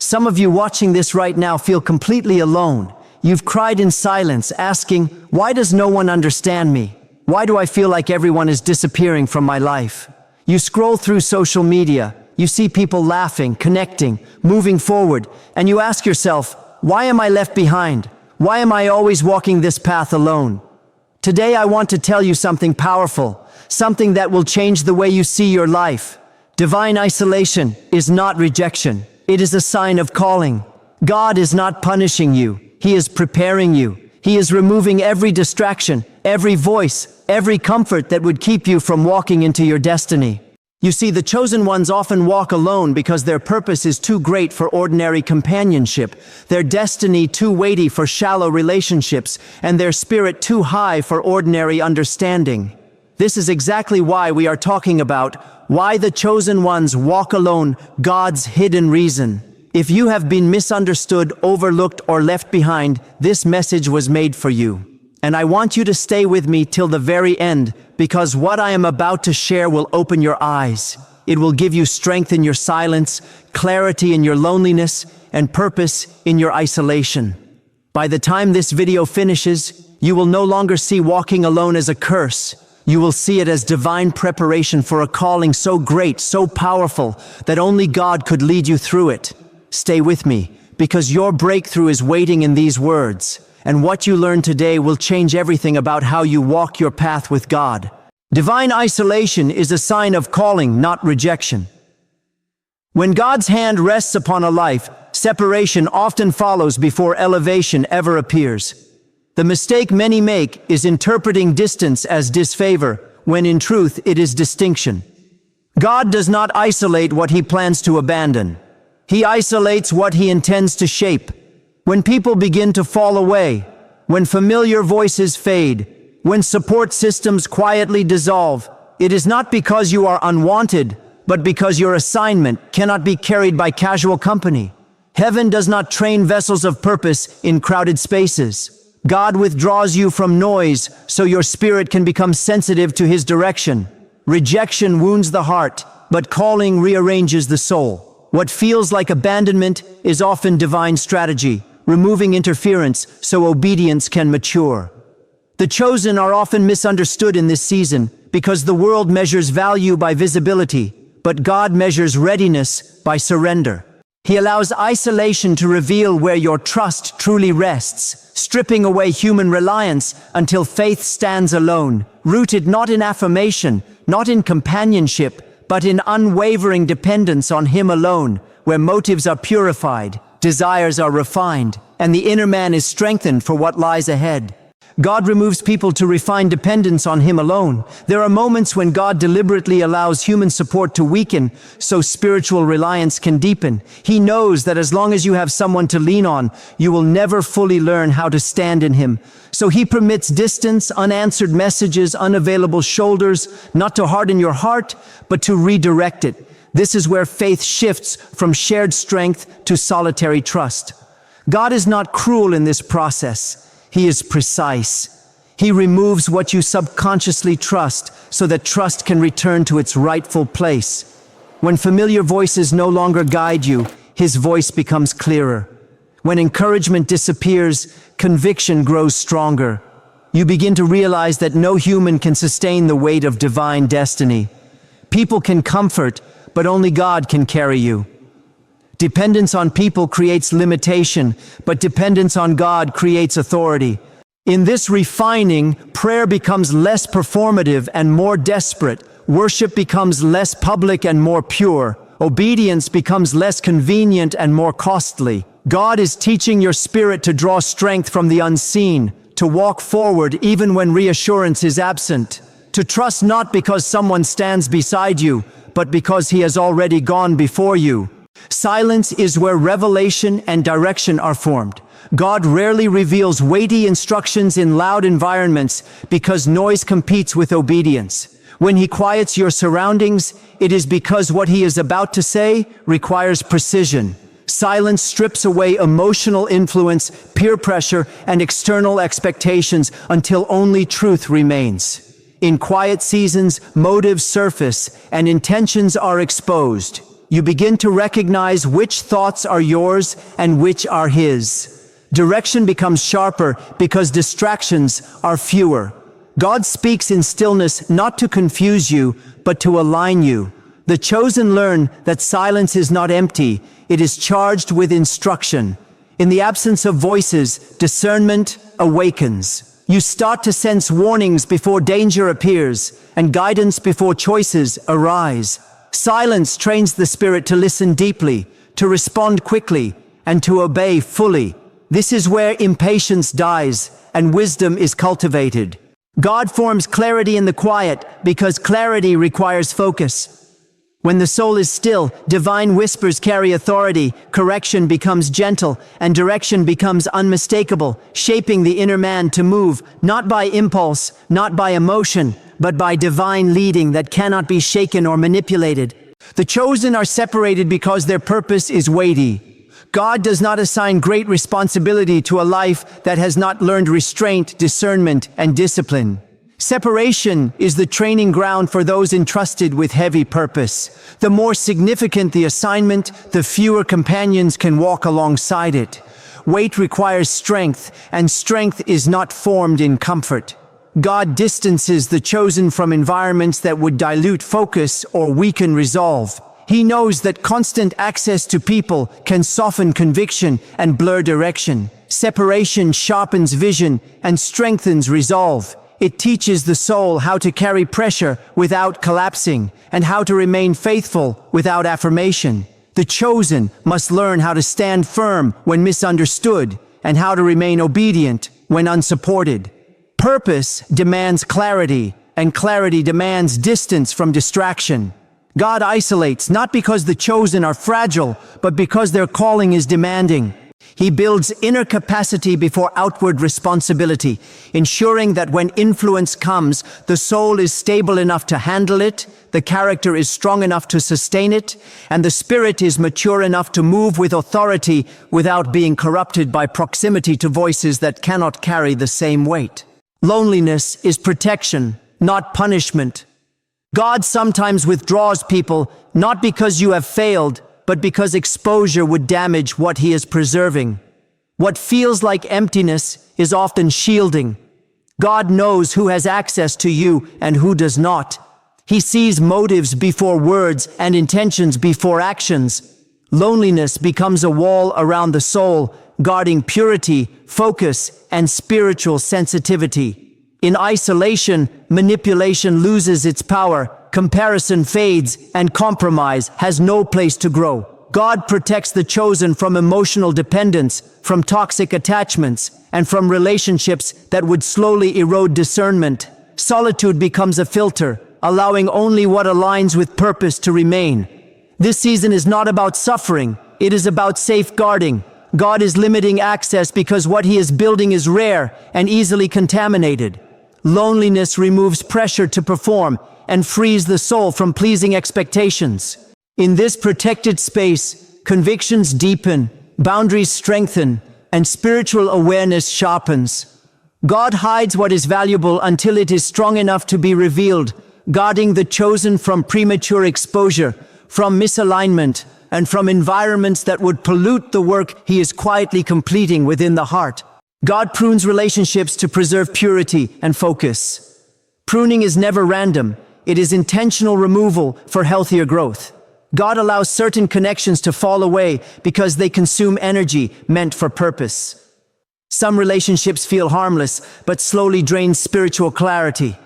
Some of you watching this right now feel completely alone. You've cried in silence, asking, why does no one understand me? Why do I feel like everyone is disappearing from my life? You scroll through social media, you see people laughing, connecting, moving forward, and you ask yourself, why am I left behind? Why am I always walking this path alone? Today I want to tell you something powerful, something that will change the way you see your life. Divine isolation is not rejection. It is a sign of calling. God is not punishing you. He is preparing you. He is removing every distraction, every voice, every comfort that would keep you from walking into your destiny. You see, the chosen ones often walk alone because their purpose is too great for ordinary companionship, their destiny too weighty for shallow relationships, and their spirit too high for ordinary understanding. This is exactly why we are talking about why the chosen ones walk alone, God's hidden reason. If you have been misunderstood, overlooked, or left behind, this message was made for you. And I want you to stay with me till the very end, because what I am about to share will open your eyes. It will give you strength in your silence, clarity in your loneliness, and purpose in your isolation. By the time this video finishes, you will no longer see walking alone as a curse. You will see it as divine preparation for a calling so great, so powerful, that only God could lead you through it. Stay with me, because your breakthrough is waiting in these words. And what you learn today will change everything about how you walk your path with God. Divine isolation is a sign of calling, not rejection. When God's hand rests upon a life, separation often follows before elevation ever appears. The mistake many make is interpreting distance as disfavor, when in truth it is distinction. God does not isolate what He plans to abandon. He isolates what He intends to shape. When people begin to fall away, when familiar voices fade, when support systems quietly dissolve, it is not because you are unwanted, but because your assignment cannot be carried by casual company. Heaven does not train vessels of purpose in crowded spaces. God withdraws you from noise so your spirit can become sensitive to His direction. Rejection wounds the heart, but calling rearranges the soul. What feels like abandonment is often divine strategy, removing interference so obedience can mature. The chosen are often misunderstood in this season because the world measures value by visibility, but God measures readiness by surrender. He allows isolation to reveal where your trust truly rests, stripping away human reliance until faith stands alone, rooted not in affirmation, not in companionship, but in unwavering dependence on Him alone, where motives are purified, desires are refined, and the inner man is strengthened for what lies ahead. God removes people to refine dependence on Him alone. There are moments when God deliberately allows human support to weaken so spiritual reliance can deepen. He knows that as long as you have someone to lean on, you will never fully learn how to stand in Him. So He permits distance, unanswered messages, unavailable shoulders, not to harden your heart, but to redirect it. This is where faith shifts from shared strength to solitary trust. God is not cruel in this process. He is precise. He removes what you subconsciously trust so that trust can return to its rightful place. When familiar voices no longer guide you, His voice becomes clearer. When encouragement disappears, conviction grows stronger. You begin to realize that no human can sustain the weight of divine destiny. People can comfort, but only God can carry you. Dependence on people creates limitation, but dependence on God creates authority. In this refining, prayer becomes less performative and more desperate. Worship becomes less public and more pure. Obedience becomes less convenient and more costly. God is teaching your spirit to draw strength from the unseen, to walk forward even when reassurance is absent, to trust not because someone stands beside you, but because He has already gone before you. Silence is where revelation and direction are formed. God rarely reveals weighty instructions in loud environments because noise competes with obedience. When He quiets your surroundings, it is because what He is about to say requires precision. Silence strips away emotional influence, peer pressure, and external expectations until only truth remains. In quiet seasons, motives surface and intentions are exposed. You begin to recognize which thoughts are yours and which are His. Direction becomes sharper because distractions are fewer. God speaks in stillness not to confuse you, but to align you. The chosen learn that silence is not empty, it is charged with instruction. In the absence of voices, discernment awakens. You start to sense warnings before danger appears, and guidance before choices arise. Silence trains the spirit to listen deeply, to respond quickly, and to obey fully. This is where impatience dies and wisdom is cultivated. God forms clarity in the quiet because clarity requires focus. When the soul is still, divine whispers carry authority, correction becomes gentle, and direction becomes unmistakable, shaping the inner man to move, not by impulse, not by emotion, but by divine leading that cannot be shaken or manipulated. The chosen are separated because their purpose is weighty. God does not assign great responsibility to a life that has not learned restraint, discernment, and discipline. Separation is the training ground for those entrusted with heavy purpose. The more significant the assignment, the fewer companions can walk alongside it. Weight requires strength, and strength is not formed in comfort. God distances the chosen from environments that would dilute focus or weaken resolve. He knows that constant access to people can soften conviction and blur direction. Separation sharpens vision and strengthens resolve. It teaches the soul how to carry pressure without collapsing and how to remain faithful without affirmation. The chosen must learn how to stand firm when misunderstood and how to remain obedient when unsupported. Purpose demands clarity, and clarity demands distance from distraction. God isolates not because the chosen are fragile, but because their calling is demanding. He builds inner capacity before outward responsibility, ensuring that when influence comes, the soul is stable enough to handle it, the character is strong enough to sustain it, and the spirit is mature enough to move with authority without being corrupted by proximity to voices that cannot carry the same weight. Loneliness is protection, not punishment. God sometimes withdraws people not because you have failed, but because exposure would damage what He is preserving. What feels like emptiness is often shielding. God knows who has access to you and who does not. He sees motives before words and intentions before actions. Loneliness becomes a wall around the soul, guarding purity, focus, and spiritual sensitivity. In isolation, manipulation loses its power, comparison fades, and compromise has no place to grow. God protects the chosen from emotional dependence, from toxic attachments, and from relationships that would slowly erode discernment. Solitude becomes a filter, allowing only what aligns with purpose to remain. This season is not about suffering, it is about safeguarding. God is limiting access because what He is building is rare and easily contaminated. Loneliness removes pressure to perform and frees the soul from pleasing expectations. In this protected space, convictions deepen, boundaries strengthen, and spiritual awareness sharpens. God hides what is valuable until it is strong enough to be revealed, guarding the chosen from premature exposure, from misalignment, and from environments that would pollute the work He is quietly completing within the heart. God prunes relationships to preserve purity and focus. Pruning is never random. It is intentional removal for healthier growth. God allows certain connections to fall away because they consume energy meant for purpose. Some relationships feel harmless, but slowly drain spiritual clarity.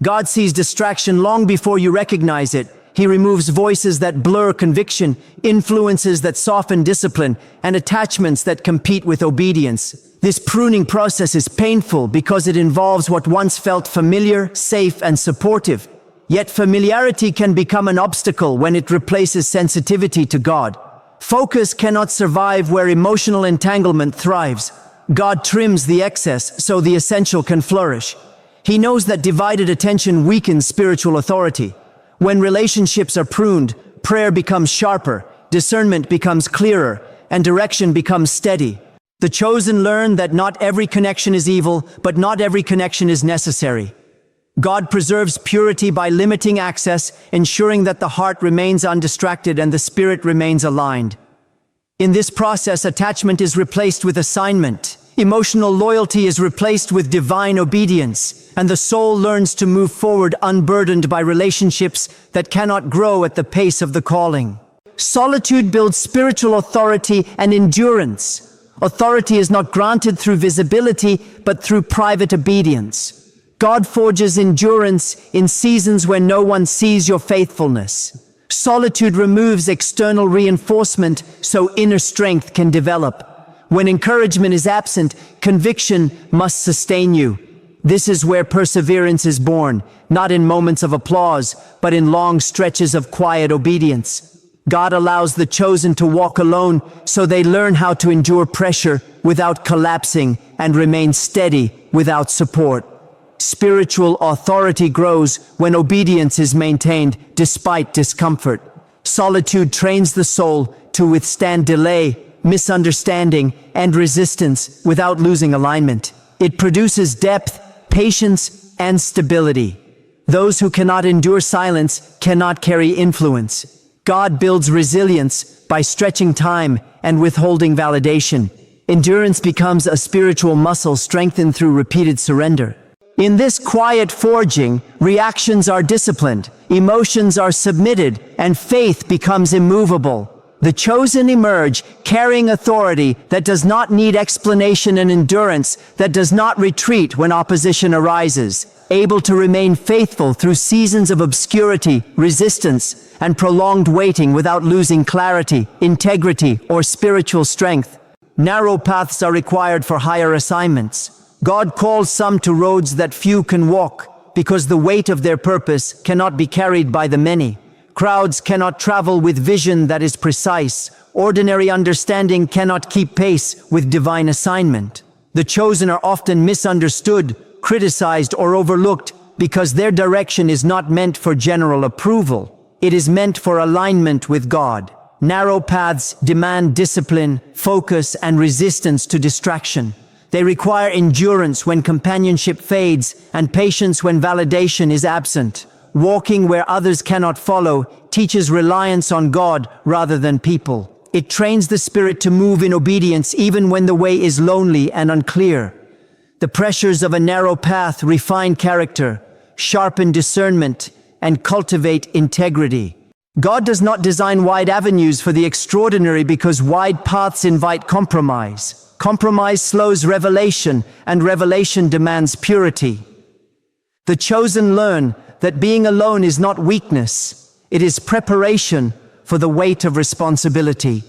God sees distraction long before you recognize it. He removes voices that blur conviction, influences that soften discipline, and attachments that compete with obedience. This pruning process is painful because it involves what once felt familiar, safe, and supportive. Yet familiarity can become an obstacle when it replaces sensitivity to God. Focus cannot survive where emotional entanglement thrives. God trims the excess so the essential can flourish. He knows that divided attention weakens spiritual authority. When relationships are pruned, prayer becomes sharper, discernment becomes clearer, and direction becomes steady. The chosen learn that not every connection is evil, but not every connection is necessary. God preserves purity by limiting access, ensuring that the heart remains undistracted and the spirit remains aligned. In this process, attachment is replaced with assignment. Emotional loyalty is replaced with divine obedience, and the soul learns to move forward unburdened by relationships that cannot grow at the pace of the calling. Solitude builds spiritual authority and endurance. Authority is not granted through visibility, but through private obedience. God forges endurance in seasons where no one sees your faithfulness. Solitude removes external reinforcement so inner strength can develop. When encouragement is absent, conviction must sustain you. This is where perseverance is born, not in moments of applause, but in long stretches of quiet obedience. God allows the chosen to walk alone so they learn how to endure pressure without collapsing and remain steady without support. Spiritual authority grows when obedience is maintained despite discomfort. Solitude trains the soul to withstand delay, misunderstanding, and resistance without losing alignment. It produces depth, patience, and stability. Those who cannot endure silence cannot carry influence. God builds resilience by stretching time and withholding validation. Endurance becomes a spiritual muscle strengthened through repeated surrender. In this quiet forging, reactions are disciplined, emotions are submitted, and faith becomes immovable. The chosen emerge carrying authority that does not need explanation and endurance that does not retreat when opposition arises, able to remain faithful through seasons of obscurity, resistance, and prolonged waiting without losing clarity, integrity, or spiritual strength. Narrow paths are required for higher assignments. God calls some to roads that few can walk, because the weight of their purpose cannot be carried by the many. Crowds cannot travel with vision that is precise. Ordinary understanding cannot keep pace with divine assignment. The chosen are often misunderstood, criticized, or overlooked because their direction is not meant for general approval. It is meant for alignment with God. Narrow paths demand discipline, focus, and resistance to distraction. They require endurance when companionship fades and patience when validation is absent. Walking where others cannot follow teaches reliance on God rather than people. It trains the spirit to move in obedience even when the way is lonely and unclear. The pressures of a narrow path refine character, sharpen discernment, and cultivate integrity. God does not design wide avenues for the extraordinary because wide paths invite compromise. Compromise slows revelation, and revelation demands purity. The chosen learn that being alone is not weakness, it is preparation for the weight of responsibility.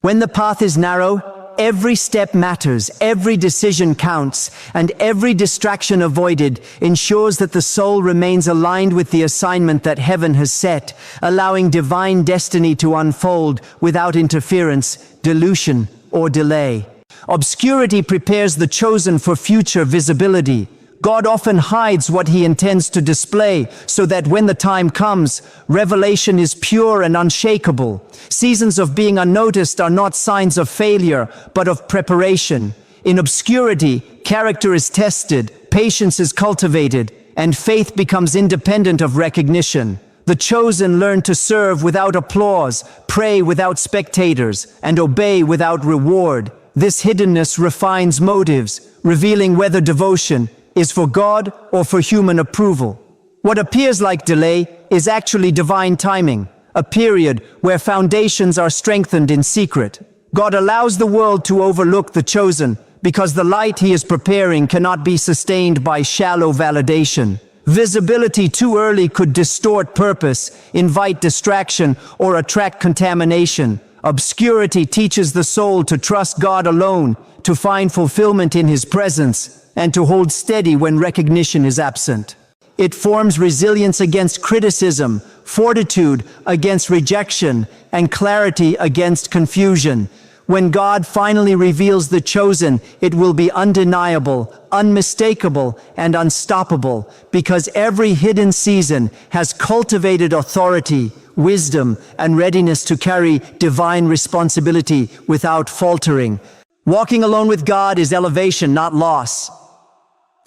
When the path is narrow, every step matters, every decision counts, and every distraction avoided ensures that the soul remains aligned with the assignment that heaven has set, allowing divine destiny to unfold without interference, dilution, or delay. Obscurity prepares the chosen for future visibility. God often hides what he intends to display so that when the time comes, revelation is pure and unshakable. Seasons of being unnoticed are not signs of failure, but of preparation. In obscurity, character is tested, patience is cultivated, and faith becomes independent of recognition. The chosen learn to serve without applause, pray without spectators, and obey without reward. This hiddenness refines motives, revealing whether devotion is for God or for human approval. What appears like delay is actually divine timing, a period where foundations are strengthened in secret. God allows the world to overlook the chosen because the light he is preparing cannot be sustained by shallow validation. Visibility too early could distort purpose, invite distraction, or attract contamination. Obscurity teaches the soul to trust God alone, to find fulfillment in his presence, and to hold steady when recognition is absent. It forms resilience against criticism, fortitude against rejection, and clarity against confusion. When God finally reveals the chosen, it will be undeniable, unmistakable, and unstoppable, because every hidden season has cultivated authority, wisdom, and readiness to carry divine responsibility without faltering. Walking alone with God is elevation, not loss.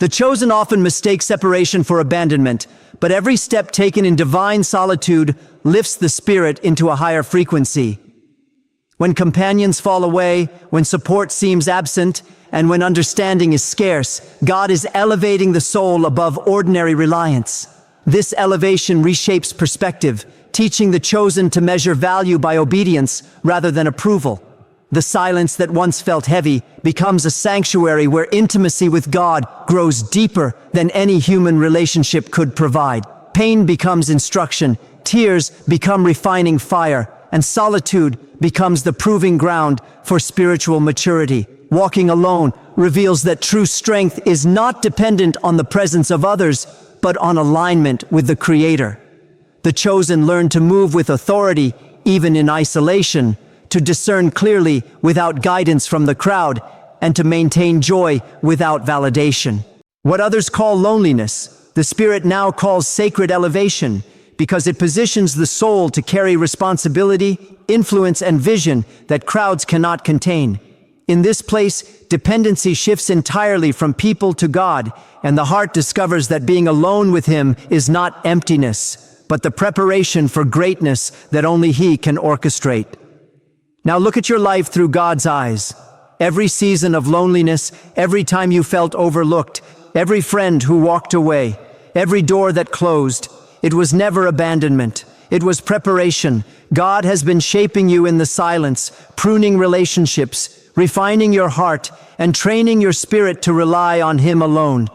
The chosen often mistake separation for abandonment, but every step taken in divine solitude lifts the spirit into a higher frequency. When companions fall away, when support seems absent, and when understanding is scarce, God is elevating the soul above ordinary reliance. This elevation reshapes perspective, teaching the chosen to measure value by obedience rather than approval. The silence that once felt heavy becomes a sanctuary where intimacy with God grows deeper than any human relationship could provide. Pain becomes instruction, tears become refining fire, and solitude becomes the proving ground for spiritual maturity. Walking alone reveals that true strength is not dependent on the presence of others, but on alignment with the Creator. The chosen learn to move with authority, even in isolation, to discern clearly without guidance from the crowd, and to maintain joy without validation. What others call loneliness, the Spirit now calls sacred elevation, because it positions the soul to carry responsibility, influence, and vision that crowds cannot contain. In this place, dependency shifts entirely from people to God, and the heart discovers that being alone with Him is not emptiness, but the preparation for greatness that only He can orchestrate. Now look at your life through God's eyes. Every season of loneliness, every time you felt overlooked, every friend who walked away, every door that closed, it was never abandonment. It was preparation. God has been shaping you in the silence, pruning relationships, refining your heart, and training your spirit to rely on Him alone.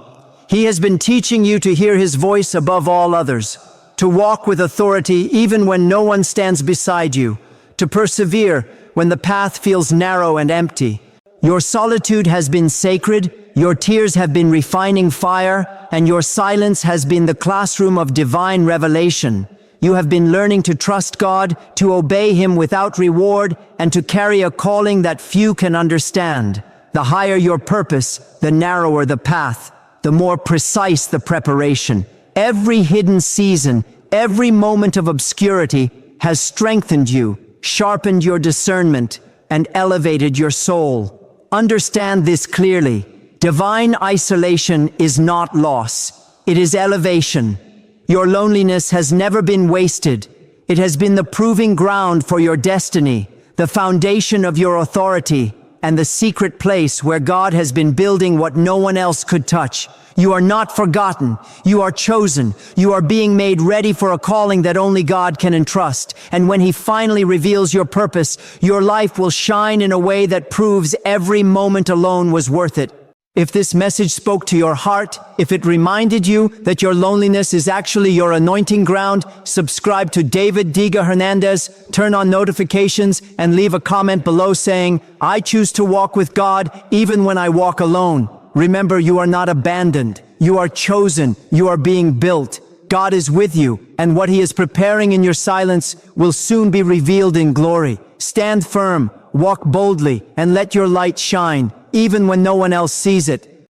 He has been teaching you to hear His voice above all others, to walk with authority even when no one stands beside you, to persevere when the path feels narrow and empty. Your solitude has been sacred, your tears have been refining fire, and your silence has been the classroom of divine revelation. You have been learning to trust God, to obey Him without reward, and to carry a calling that few can understand. The higher your purpose, the narrower the path, the more precise the preparation. Every hidden season, every moment of obscurity has strengthened you, sharpened your discernment, and elevated your soul. Understand this clearly. Divine isolation is not loss. It is elevation. Your loneliness has never been wasted. It has been the proving ground for your destiny, the foundation of your authority, and the secret place where God has been building what no one else could touch. You are not forgotten. You are chosen. You are being made ready for a calling that only God can entrust. And when He finally reveals your purpose, your life will shine in a way that proves every moment alone was worth it. If this message spoke to your heart, if it reminded you that your loneliness is actually your anointing ground, subscribe to David Yonggi Hernandez, turn on notifications, and leave a comment below saying, "I choose to walk with God even when I walk alone." Remember, you are not abandoned. You are chosen. You are being built. God is with you, and what He is preparing in your silence will soon be revealed in glory. Stand firm, walk boldly, and let your light shine, even when no one else sees it.